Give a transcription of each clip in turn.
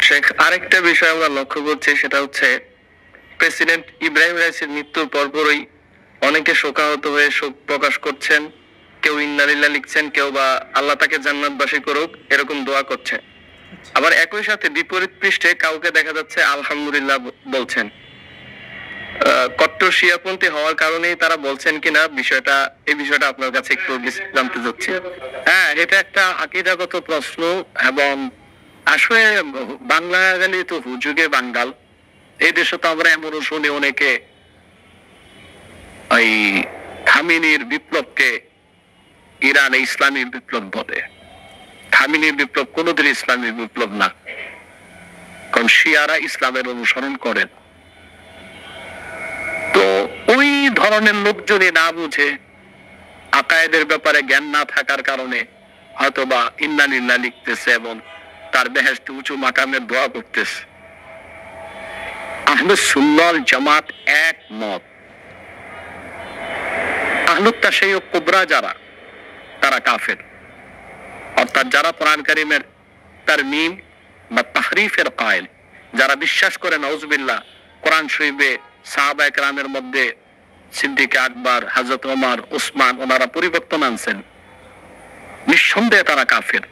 শেখ, আরেকটা বিষয় আমরা লক্ষ্য করছি, সেটা হচ্ছে প্রেসিডেন্ট ইব্রাহিম রাইসির মৃত্যুর পরপরই অনেকে শোকাহত হয়ে শোক প্রকাশ করছেন। কেউ ইন্না লিল্লাহ লিখছেন, কেউ বা আল্লাহ তাকে জান্নাতবাসী করুক এরকম দোয়া করছে। আবার একই সাথে বিপরীত পৃষ্ঠে কাউকে দেখা যাচ্ছে আলহামদুলিল্লাহ বলছেন। কট্টর শিয়াপন্থী হওয়ার কারণেই তারা বলছেন কিনা এই বিষয়টা আপনার কাছে একটু জানতে চাচ্ছি। হ্যাঁ, এটা একটা আকীদাগত প্রশ্ন। এবং আসলে বাংলা গেলে তো হুজুগে বাঙ্গাল। এই দেশে তো আমরা এমনও শুনি অনেকে ওই খামেনির বিপ্লবকে ইরানে ইসলামী বিপ্লব বলে। খামেনির বিপ্লব কোনোদিন ইসলামী বিপ্লব না, কারণ শিয়ারা ইসলামের অনুসরণ করেন। তো ওই ধরনের লোকজনই না বুঝে, আকায়েদের ব্যাপারে জ্ঞান না থাকার কারণে হয়তোবা ইন্না লিল্লাহ লিখতেছে এবং তার বেহেশতে উঁচু মাকামের দোয়া করতেছে। আহলুস সুন্নাহ ওয়াল জামাত একমত, আহলুত তাশাইয়ুক কুবরা যারা, তারা কাফের। অর্থাৎ যারা কোরআন কারীমের তারমিম বা তাহরিফের কায়েল, যারা বিশ্বাস করে নাউজুবিল্লাহ কোরআন শরীফে সাহাবায়ে কেরামের মধ্যে সিদ্দিক আকবর, হযরত ওমর, উসমান ওনারা পরিবর্তন আনছেন, নিঃসন্দেহে তারা কাফের।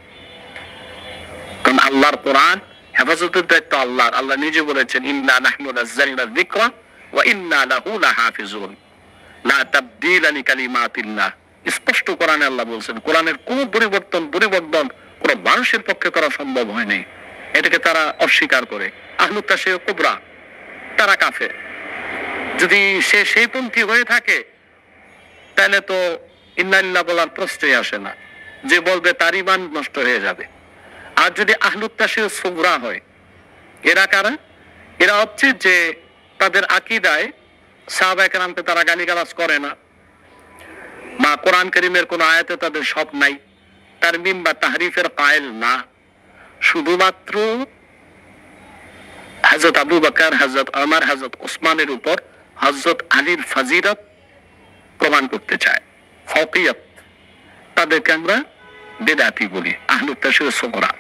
কারণ আল্লাহর কোরআন হেফাজতের দায়িত্ব আল্লাহর। আল্লাহ নিজে বলেছেন, ইন্না নাহনু নাযালনা যিকরা ওয়া ইন্না লাহু লাহাফিজুন লা তাবদীলা লিকালিমাতিল্লাহ। স্পষ্ট কোরআনে আল্লাহ বলছেন, কোরআনের কোন পরিবর্তন কোন মানুষের পক্ষে করা সম্ভব হয়নি। এটাকে তারা অস্বীকার করে। আহলুত তাশাইয়ুক কুবরা তারা কাফের। যদি সে সেই পন্থী হয়ে থাকে তাহলে তো ইন্না লিল্লাহ বলার প্রশ্নই আসে না, যে বলবে তার ঈমান নষ্ট হয়ে যাবে। আর যদি আহলুত তাশাইয়ুক সুগরা হয়, এরা কারা? এরা হচ্ছে যে তাদের আকীদায় সাহাবায়ে কেরামকে তারা গালিগালাজ করে না, বা কোরআন কারীমের কোন আয়াতে তাদের শক নাই, তারমিম বা তাহরিফের কায়েল না। শুধুমাত্র হযরত আবু বকর, হযরত ওমর, হযরত উসমানের উপর হযরত আলীর ফজিলত প্রমাণ করতে চায়, ফাওকিয়ত। তাদেরকে আমরা বেদাতি বলি, আহলুত তাশাইয়ুক সুগরা।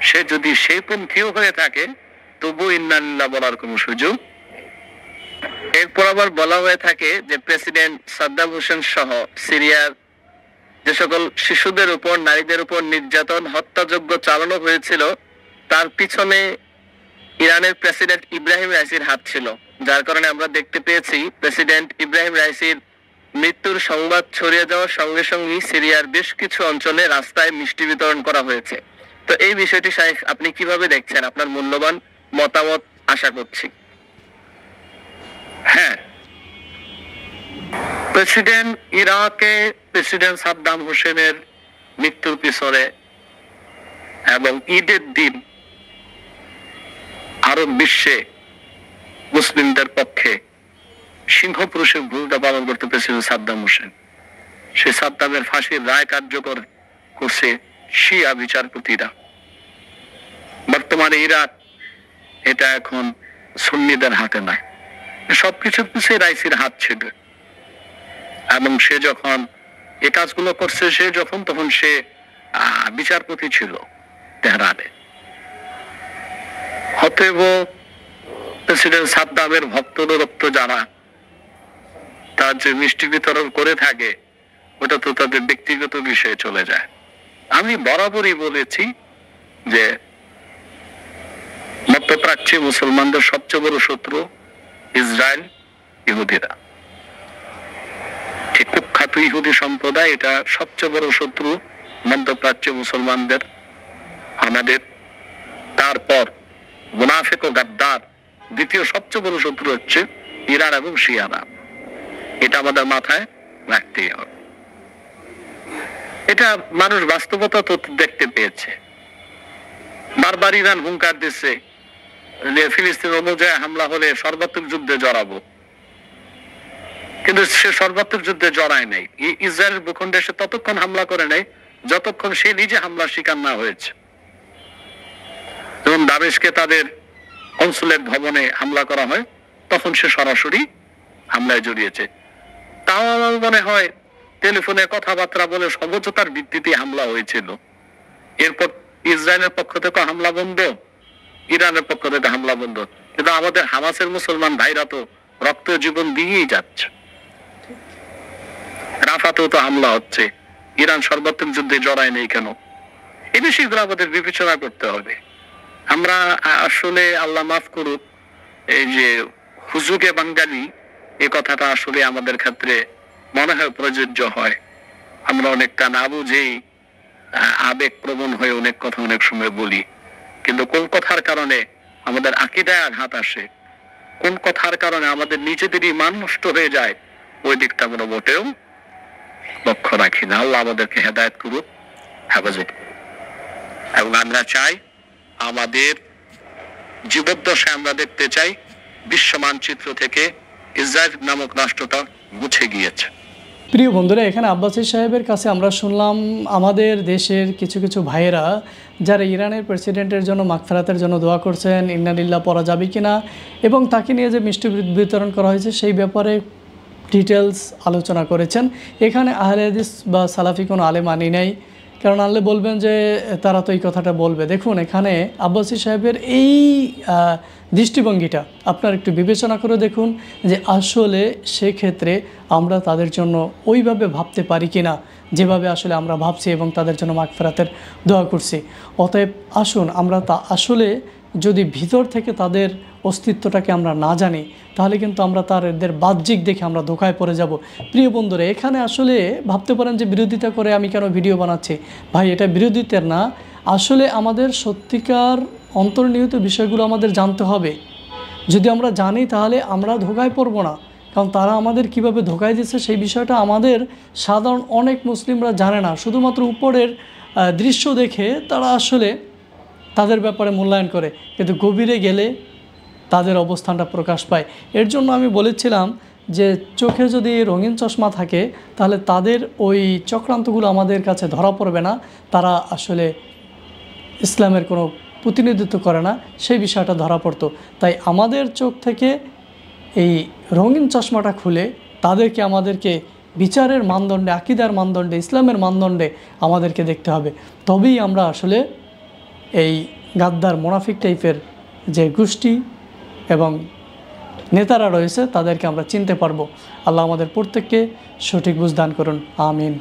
সে যদি সেই পন্থীও হয়ে থাকে তবু ইন্না লিল্লাহ বলার কোন সুযোগ। এরপর আবার বলা হয়ে থাকে যে প্রেসিডেন্ট সাদ্দাম হোসেন সহ সিরিয়ার যে সকল শিশুদের উপর, নারীদের উপর নির্যাতন, হত্যাযজ্ঞ চালানো হয়েছিল, তার পিছনে ইরানের প্রেসিডেন্ট ইব্রাহিম রাইসির হাত ছিল। যার কারণে আমরা দেখতে পেয়েছি প্রেসিডেন্ট ইব্রাহিম রাইসির মৃত্যুর সংবাদ ছড়িয়ে যাওয়ার সঙ্গে সঙ্গে সিরিয়ার বেশ কিছু অঞ্চলে রাস্তায় মিষ্টি বিতরণ করা হয়েছে। তো এই বিষয়টি শাইখ আপনি কিভাবে দেখছেন? আপনার মূল্যবান মতামত আশা করছি। হ্যাঁ, ইরাকে প্রেসিডেন্ট সাদ্দাম হোসেনের মৃত্যুর পিছনে এবং ঈদের দিন আরব বিশ্বে মুসলিমদের পক্ষে সিংহপুরুষের ভূমিকা পালন করতে প্রেসিডেন্ট সাদ্দাম হোসেন। সে সাদ্দামের ফাঁসির রায় কার্যকর করছে শিয়া বিচারপতিরা। বর্তমানে ইরাক এটা এখন সুন্নিদের হাতে নাই, সবকিছুর পিছিয়ে রাইসির হাত ছিল। এবং সে যখন এই কাজগুলো করছে, তখন সে বিচারপতি ছিল তেহরানে। অতএব প্রেসিডেন্ট সাদ্দামের ভক্ত যারা তার যে মিষ্টি বিতরণ করে থাকে, ওটা তো তাদের ব্যক্তিগত বিষয়ে চলে যায়। আমি বরাবরই বলেছি যে মধ্যপ্রাচ্যে মুসলমানদের সবচেয়ে বড় শত্রু ইসরায়েল, ইহুদিরা। ঠিক কুখ্যাত ইহুদি সম্প্রদায়, এটা সবচেয়ে বড় শত্রু মধ্যপ্রাচ্যে মুসলমানদের, আমাদের। তারপর মুনাফিক ও গাদ্দার, দ্বিতীয় সবচেয়ে বড় শত্রু হচ্ছে ইরান এবং শিয়ারা। এটা আমাদের মাথায় রাখতেই হবে। এটা মানুষ বাস্তবতা তো দেখতে পেয়েছে। বারবার ইরান হুঙ্কার দিচ্ছে যে ফিলিস্তিন অনুযায়ী হামলা হলে সর্বাত্মক যুদ্ধে জড়াবো, কিন্তু সে সর্বাত্মক যুদ্ধে জড়ায় নাই। ইসরায়েলের ভূখণ্ডে সে ততক্ষণ হামলা করে নাই যতক্ষণ সে নিজে হামলার শিকার না হয়েছে। যখন দামেস্কে তাদের কনসুলেট ভবনে হামলা করা হয়, তখন সে সরাসরি হামলায় জড়িয়েছে। তাও আমার মনে হয় টেলিফোনে কথাবার্তা বলে সমঝোতার ভিত্তিতে হামলা হয়েছিল। এরপর ইসরায়েলের পক্ষ থেকে হামলা বন্ধ, ইরানের পক্ষ থেকে হামলা বন্ধ, কিন্তু আমাদের হামাসের মুসলমান ভাইরা তো রক্ত জীবন দিয়েই যাচ্ছে। রাফাতেও তো হামলা হচ্ছে, ইরান সর্বাত্মক যুদ্ধে জড়ায় নেই কেন? এই বিষয়গুলো আমাদের বিবেচনা করতে হবে। আমরা আসলে আল্লাহ মাফ করুক, এই যে হুজুগে বাঙালি এই কথাটা আসলে আমাদের ক্ষেত্রে মনে হয় প্রযোজ্য হয়। আমরা অনেকটা না বুঝেই আবেগ প্রবণ হয়ে অনেক কথা অনেক সময় বলি, কিন্তু কোন কথার কারণে আমাদের আকীদায় আঘাত আসে, কোন কথার কারণে আমাদের নিজেদেরই মান নষ্ট হয়ে যায়, ওই দিকটা আমরা মোটেও লক্ষ্য রাখি না। আল্লাহ আমাদেরকে হেদায়েত করুক, হেফাজত করুক। এবং আমরা চাই আমাদের জীবদ্দশায় আমরা দেখতে চাই বিশ্ব মানচিত্র থেকে ইসরায়েল নামক রাষ্ট্রটা মুছে গিয়েছে। প্রিয় বন্ধুরা, এখানে আব্বাসী সাহেবের কাছে আমরা শুনলাম আমাদের দেশের কিছু কিছু ভাইয়েরা যারা ইরানের প্রেসিডেন্টের জন্য মাগফিরাতের জন্য দোয়া করছেন, ইন্না লিল্লাহ পড়া যাবে কিনা এবং তাকে নিয়ে যে মিষ্টি বিতরণ করা হয়েছে সেই ব্যাপারে ডিটেলস আলোচনা করেছেন। এখানে আহলে হাদিস বা সালাফি কোনো আলেম আনি নাই, কারণ আনলে বলবেন যে তারা তো এই কথাটা বলবে। দেখুন, এখানে আব্বাসী সাহেবের এই দৃষ্টিভঙ্গিটা আপনার একটু বিবেচনা করে দেখুন যে আসলে সেক্ষেত্রে আমরা তাদের জন্য ওইভাবে ভাবতে পারি কি না যেভাবে আসলে আমরা ভাবছি এবং তাদের জন্য মাগফিরাতের দোয়া করছি। অতএব আসুন আমরা তা আসলে যদি ভিতর থেকে তাদের অস্তিত্বটাকে আমরা না জানি, তাহলে কিন্তু আমরা তাদের বাহ্যিক দেখে আমরা ধোঁকায় পড়ে যাব। প্রিয় বন্ধুরা, এখানে আসলে ভাবতে পারেন যে বিরোধিতা করে আমি কেন ভিডিও বানাচ্ছি। ভাই, এটা বিরোধিতার না, আসলে আমাদের সত্যিকার অন্তর্নিহিত বিষয়গুলো আমাদের জানতে হবে। যদি আমরা জানি তাহলে আমরা ধোঁকায় পড়ব না, কারণ তারা আমাদের কিভাবে ধোঁকায় দিচ্ছে সেই বিষয়টা আমাদের সাধারণ অনেক মুসলিমরা জানে না। শুধুমাত্র উপরের দৃশ্য দেখে তারা আসলে তাদের ব্যাপারে মূল্যায়ন করে, কিন্তু গভীরে গেলে তাদের অবস্থানটা প্রকাশ পায়। এর জন্য আমি বলেছিলাম যে চোখে যদি রঙিন চশমা থাকে তাহলে তাদের ওই চক্রান্তগুলো আমাদের কাছে ধরা পড়বে না, তারা আসলে ইসলামের কোনো প্রতিনিধিত্ব করে না সেই বিষয়টা ধরা পড়তো। তাই আমাদের চোখ থেকে এই রঙিন চশমাটা খুলে তাদেরকে আমাদেরকে বিচারের মানদণ্ডে, আকীদার মানদণ্ডে, ইসলামের মানদণ্ডে আমাদেরকে দেখতে হবে। তবেই আমরা আসলে এই গাদ্দার মুনাফিক টাইপের যে গোষ্ঠী এবং নেতারা রয়েছে তাদেরকে আমরা চিনতে পারবো। আল্লাহ আমাদের প্রত্যেককে সঠিক বুঝ দান করুন, আমিন।